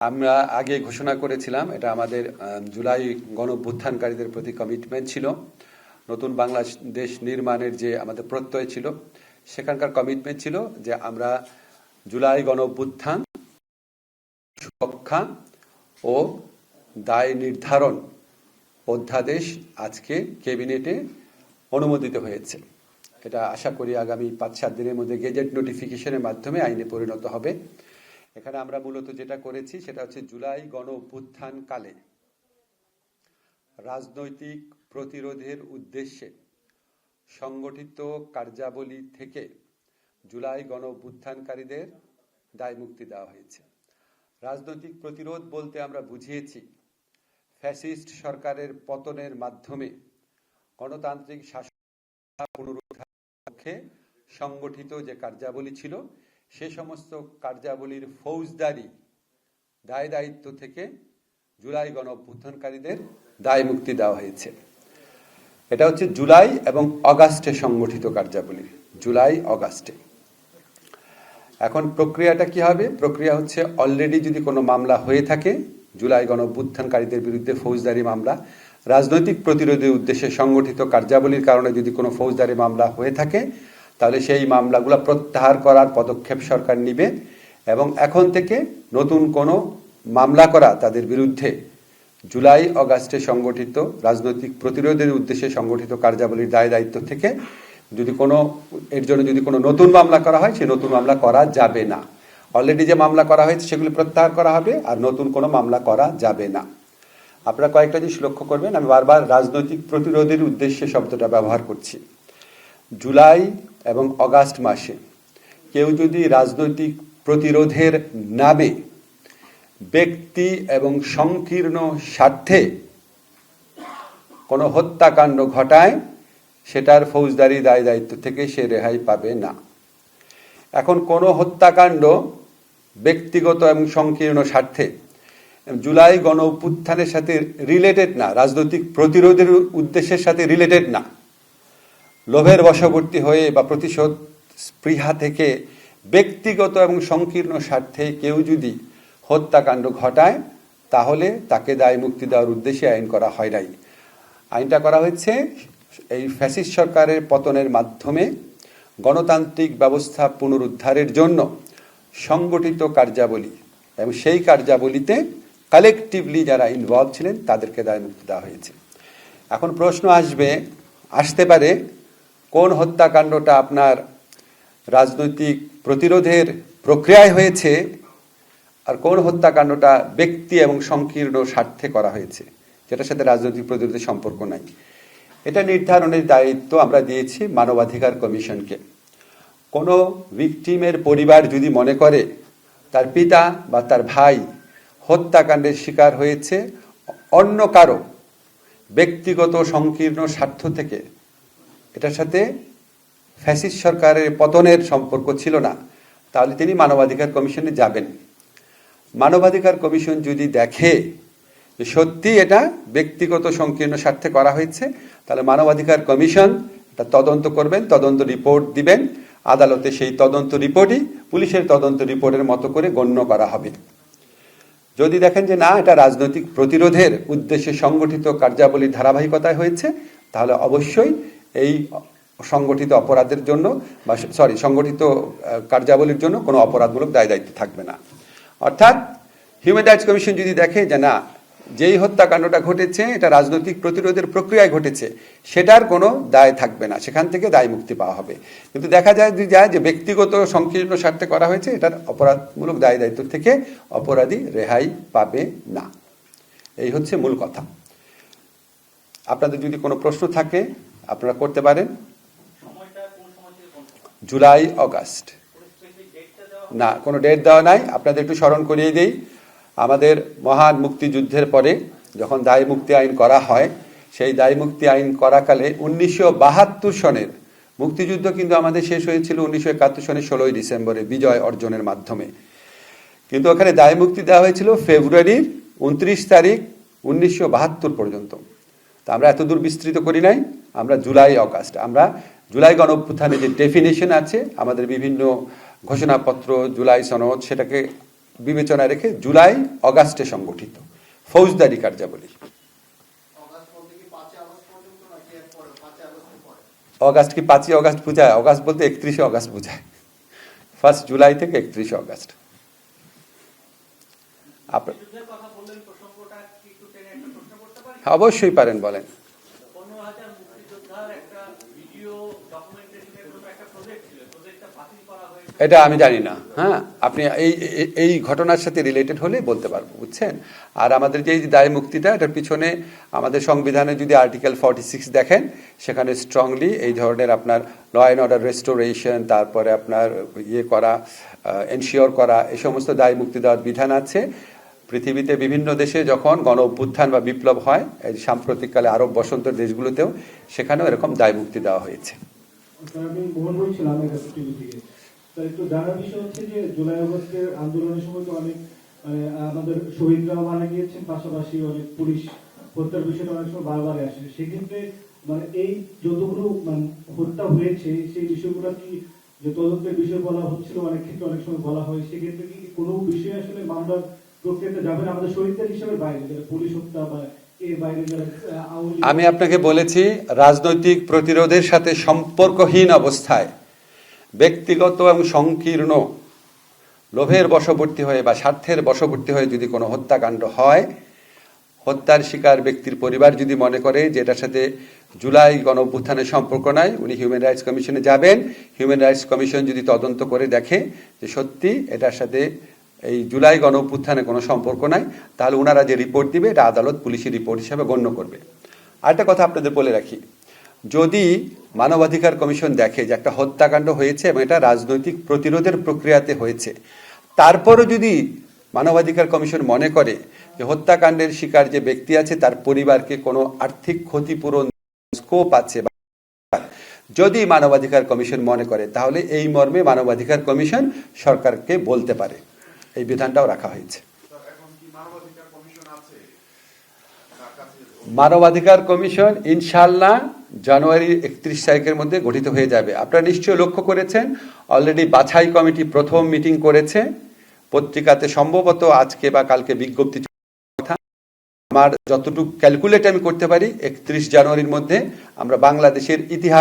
আমরা আগে ঘোষণা করেছিলাম, এটা আমাদের জুলাই গণঅভ্যুত্থানকারীদের প্রতি কমিটমেন্ট ছিল। নতুন বাংলাদেশ নির্মাণের যে আমাদের প্রত্যয় ছিল, সেখানকার কমিটমেন্ট ছিল যে আমরা জুলাই গণঅভ্যুত্থান সুরক্ষা ও দায় নির্ধারণ অধ্যাদেশ আজকে ক্যাবিনেটে অনুমোদিত হয়েছে। এটা আশা করি আগামী 5-7 দিনের মধ্যে গেজেট নোটিফিকেশনের মাধ্যমে আইনে পরিণত হবে। এখানে আমরা মূলত যেটা করেছি সেটা হচ্ছে জুলাই গণ অভ্যুত্থান কালে রাজনৈতিক প্রতিরোধের উদ্দেশ্যে সংগঠিত কার্যাবলী থেকে জুলাই গণ অভ্যুত্থানকারীদের দায় মুক্তি দেওয়া হয়েছে। রাজনৈতিক প্রতিরোধ বলতে আমরা বুঝিয়েছি ফ্যাসিস্ট সরকারের পতনের মাধ্যমে গণতান্ত্রিক শাসন পুনরুদ্ধারের লক্ষ্যে সংগঠিত যে কার্যাবলী ছিল, সে সমস্ত কার্যাবলীর ফৌজদারি দায় দায়িত্ব থেকে জুলাই গণ অভ্যুত্থানকারীদের দায় মুক্তি দেওয়া হয়েছে। এটা হচ্ছে জুলাই এবং অগাস্টে সংগঠিত কার্যাবলী, জুলাই অগাস্টে। এখন প্রক্রিয়াটা কি হবে? প্রক্রিয়া হচ্ছে অলরেডি যদি কোনো মামলা হয়ে থাকে জুলাই গণ অভ্যুত্থানকারীদের বিরুদ্ধে ফৌজদারি মামলা, রাজনৈতিক প্রতিরোধের উদ্দেশ্যে সংগঠিত কার্যাবলীর কারণে যদি কোনো ফৌজদারি মামলা হয়ে থাকে, তাহলে সেই মামলাগুলো প্রত্যাহার করার পদক্ষেপ সরকার নিবে এবং এখন থেকে নতুন কোনো মামলা করা তাদের বিরুদ্ধে জুলাই অগাস্টে সংগঠিত রাজনৈতিক প্রতিরোধের উদ্দেশ্যে সংগঠিত কার্যাবলীর দায় দায়িত্ব থেকে এর জন্য যদি কোনো নতুন মামলা করা হয়, সেই নতুন মামলা করা যাবে না। অলরেডি যে মামলা করা হয়েছে সেগুলি প্রত্যাহার করা হবে, আর নতুন কোনো মামলা করা যাবে না। আপনারা কয়েকটা জিনিস লক্ষ্য করবেন, আমি বারবার রাজনৈতিক প্রতিরোধের উদ্দেশ্যে শব্দটা ব্যবহার করছি। জুলাই এবং অগাস্ট মাসে কেউ যদি রাজনৈতিক প্রতিরোধের নামে ব্যক্তি এবং সংকীর্ণ স্বার্থে কোনো হত্যাকাণ্ড ঘটায়, সেটার ফৌজদারি দায় দায়িত্ব থেকে সে রেহাই পাবে না। এখন কোনো হত্যাকাণ্ড ব্যক্তিগত এবং সংকীর্ণ স্বার্থে জুলাই গণ অভ্যুত্থানের সাথে রিলেটেড না, রাজনৈতিক প্রতিরোধের উদ্দেশ্যের সাথে রিলেটেড না, লোভের বশবর্তী হয়ে বা প্রতিশোধ স্পৃহা থেকে ব্যক্তিগত এবং সংকীর্ণ স্বার্থে কেউ যদি হত্যাকাণ্ড ঘটায়, তাহলে তাকে দায় মুক্তি দেওয়ার উদ্দেশ্যে আইন করা হয় নাই। আইনটা করা হয়েছে এই ফ্যাসিস্ট সরকারের পতনের মাধ্যমে গণতান্ত্রিক ব্যবস্থা পুনরুদ্ধারের জন্য সংগঠিত কার্যাবলী, এবং সেই কার্যাবলীতে কালেকটিভলি যারা ইনভলভ ছিলেন তাদেরকে দায় মুক্তি দেওয়া হয়েছে। এখন প্রশ্ন আসতে পারে, কোন হত্যাকাণ্ডটা আপনার রাজনৈতিক প্রতিরোধের প্রক্রিয়ায় হয়েছে আর কোন হত্যাকাণ্ডটা ব্যক্তি এবং সংকীর্ণ স্বার্থে করা হয়েছে, যেটার সাথে রাজনৈতিক প্রতিরোধের সম্পর্ক নাই। এটা নির্ধারণের দায়িত্ব আমরা দিয়েছি মানবাধিকার কমিশনকে। কোনো ভিকটিমের পরিবার যদি মনে করে তার পিতা বা তার ভাই হত্যাকাণ্ডের শিকার হয়েছে অন্য কারো ব্যক্তিগত সংকীর্ণ স্বার্থ থেকে, এটার সাথে ফ্যাসিস্ট সরকারের পতনের সম্পর্ক ছিল না, তাহলে তিনি মানবাধিকার কমিশনে যাবেন। মানবাধিকার কমিশন যদি দেখে যে সত্যি এটা ব্যক্তিগত সংকীর্ণ স্বার্থে করা হয়েছে, তাহলে মানবাধিকার কমিশন এটা তদন্ত করবেন, তদন্ত রিপোর্ট দিবেন আদালতে। সেই তদন্ত রিপোর্টই পুলিশের তদন্ত রিপোর্টের মতো করে গণ্য করা হবে। যদি দেখেন যে না, এটা রাজনৈতিক প্রতিরোধের উদ্দেশ্যে সংগঠিত কার্যাবলীর ধারাবাহিকতায় হয়েছে, তাহলে অবশ্যই এই সংগঠিত অপরাধের জন্য সংগঠিত কার্যাবলীর জন্য কোনো অপরাধমূলক দায় দায়িত্ব থাকবে না। অর্থাৎ হিউম্যান রাইটস কমিশন যদি দেখে যে না, যেই হত্যাকাণ্ডটা ঘটেছে এটা রাজনৈতিক প্রতিরোধের প্রক্রিয়ায় ঘটেছে, সেটার কোনো দায় থাকবে না, সেখান থেকে দায় মুক্তি পাওয়া হবে। কিন্তু দেখা যায় যে ব্যক্তিগত সংকীর্ণ স্বার্থে করা হয়েছে, এটার অপরাধমূলক দায় দায়িত্ব থেকে অপরাধী রেহাই পাবে না। এই হচ্ছে মূল কথা। আপনাদের যদি কোনো প্রশ্ন থাকে আপনারা করতে পারেন। জুলাই অগাস্ট না, কোনো ডেট দেওয়া নাই। আপনাদের একটু স্মরণ করিয়ে দিই, আমাদের মহান মুক্তিযুদ্ধের পরে যখন দায় মুক্তি আইন করা হয়, সেই দায় মুক্তি আইন করাকালে 1972 সনের মুক্তিযুদ্ধ কিন্তু আমাদের শেষ হয়েছিল 1971 সনের 16ই ডিসেম্বরে বিজয় অর্জনের মাধ্যমে। কিন্তু ওখানে দায় মুক্তি দেওয়া হয়েছিল ফেব্রুয়ারির 29 তারিখ 1972 পর্যন্ত। তা আমরা এত দূর বিস্তৃত করি নাই, আমরা জুলাই অগাস্ট, আমরা জুলাই গণ অভ্যুত্থানের যে ডেফিনেশন আছে আমাদের বিভিন্ন ঘোষণাপত্র, জুলাই সনদ, সেটাকে বিবেচনায় রেখে জুলাই অগাস্টে সংগঠিত ফৌজদারি কার্যাবলী। অগাস্ট কি 5ই অগাস্ট বোঝায়? অগাস্ট বলতে 31শে অগাস্ট বোঝায়। 1 জুলাই থেকে 31শে অগাস্ট। অবশ্যই পারেন, বলেন। এটা আমি জানি না। হ্যাঁ, আপনি এই ঘটনার সাথে রিলেটেড হলে বলতে পারবো, বুঝছেন। আর আমাদের যে দায় মুক্তিটা, এটার পিছনে আমাদের সংবিধানে যদি আর্টিকেল 46 দেখেন, সেখানে স্ট্রংলি এই ধরনের আপনার ল অ্যান্ড অর্ডার রেস্টোরেশন, তারপরে আপনার করা, এনশিওর করা, এই সমস্ত দায় মুক্তি দেওয়ার বিধান আছে। পৃথিবীতে বিভিন্ন দেশে যখন গণ অভ্যুত্থান বা বিপ্লব হয়, এই সাম্প্রতিককালে আরব বসন্ত দেশগুলোতেও, সেখানেও এরকম দায় মুক্তি দেওয়া হয়েছে। একটু জানার বিষয় হচ্ছে যে জুলাই আগস্টের আন্দোলনের সময় তো অনেক আমাদের শহীদরাও মারা গিয়েছেন, পাশাপাশি অনেক পুলিশ হত্যার বিষয়টা অনেক সময় বারবার আসে। সেক্ষেত্রে এই যতগুলো হত্যা হয়েছে সেই বিষয়গুলো কি যে তদন্তের বিষয় বলা হচ্ছিল, অনেক ক্ষেত্রে অনেক সময় বলা হয়, সেক্ষেত্রে কি কোনো বিষয়ে আসলে মামলার প্রক্রিয়াতে যাবে না আমাদের শহীদদের হিসেবে বাইরে, যারা পুলিশ হত্যা বা এর বাইরে যারা? আমি আপনাকে বলেছি, রাজনৈতিক প্রতিরোধের সাথে সম্পর্কহীন অবস্থায় ব্যক্তিগত এবং সংকীর্ণ লোভের বশবর্তী হয়ে বা স্বার্থের বশবর্তী হয়ে যদি কোনো হত্যাকাণ্ড হয়, হত্যার শিকার ব্যক্তির পরিবার যদি মনে করে যে এটার সাথে জুলাই গণ অভ্যুত্থানের সম্পর্ক নাই, উনি হিউম্যান রাইটস কমিশনে যাবেন। হিউম্যান রাইটস কমিশন যদি তদন্ত করে দেখে যে সত্যি এটার সাথে এই জুলাই গণ অভ্যুত্থানের কোনো সম্পর্ক নাই, তাহলে ওনারা যে রিপোর্ট দিবে এটা আদালত পুলিশি রিপোর্ট হিসাবে গণ্য করবে। আরেকটা কথা আপনাদের বলে রাখি, যদি মানবাধিকার কমিশন দেখে যে একটা হত্যাকাণ্ড হয়েছে এবং এটা রাজনৈতিক প্রতিরোধের প্রক্রিয়াতে হয়েছে, তারপরও যদি মানবাধিকার কমিশন মনে করে যে হত্যাকাণ্ডের শিকার যে ব্যক্তি আছে তার পরিবারকে কোনো আর্থিক ক্ষতিপূরণ স্কোপ আছে, যদি মানবাধিকার কমিশন মনে করে, তাহলে এই মর্মে মানবাধিকার কমিশন সরকারকে বলতে পারে। এই বিধানটাও রাখা হয়েছে। মানবাধিকার কমিশন ইনশাআল্লাহ জানুয়ারি 31 তারিখের মধ্যে গঠিত হয়ে যাবে। আপনারা নিশ্চয়ই লক্ষ্য করেছেন, অলরেডি বাছাই কমিটি প্রথম মিটিং করেছে। পত্রিকাতে সম্ভবত আজকে বা কালকে বিজ্ঞপ্তি কথা। আমার যতটুকু ক্যালকুলেট আমি করতে পারি, 31 জানুয়ারির মধ্যে আমরা বাংলাদেশের ইতিহাস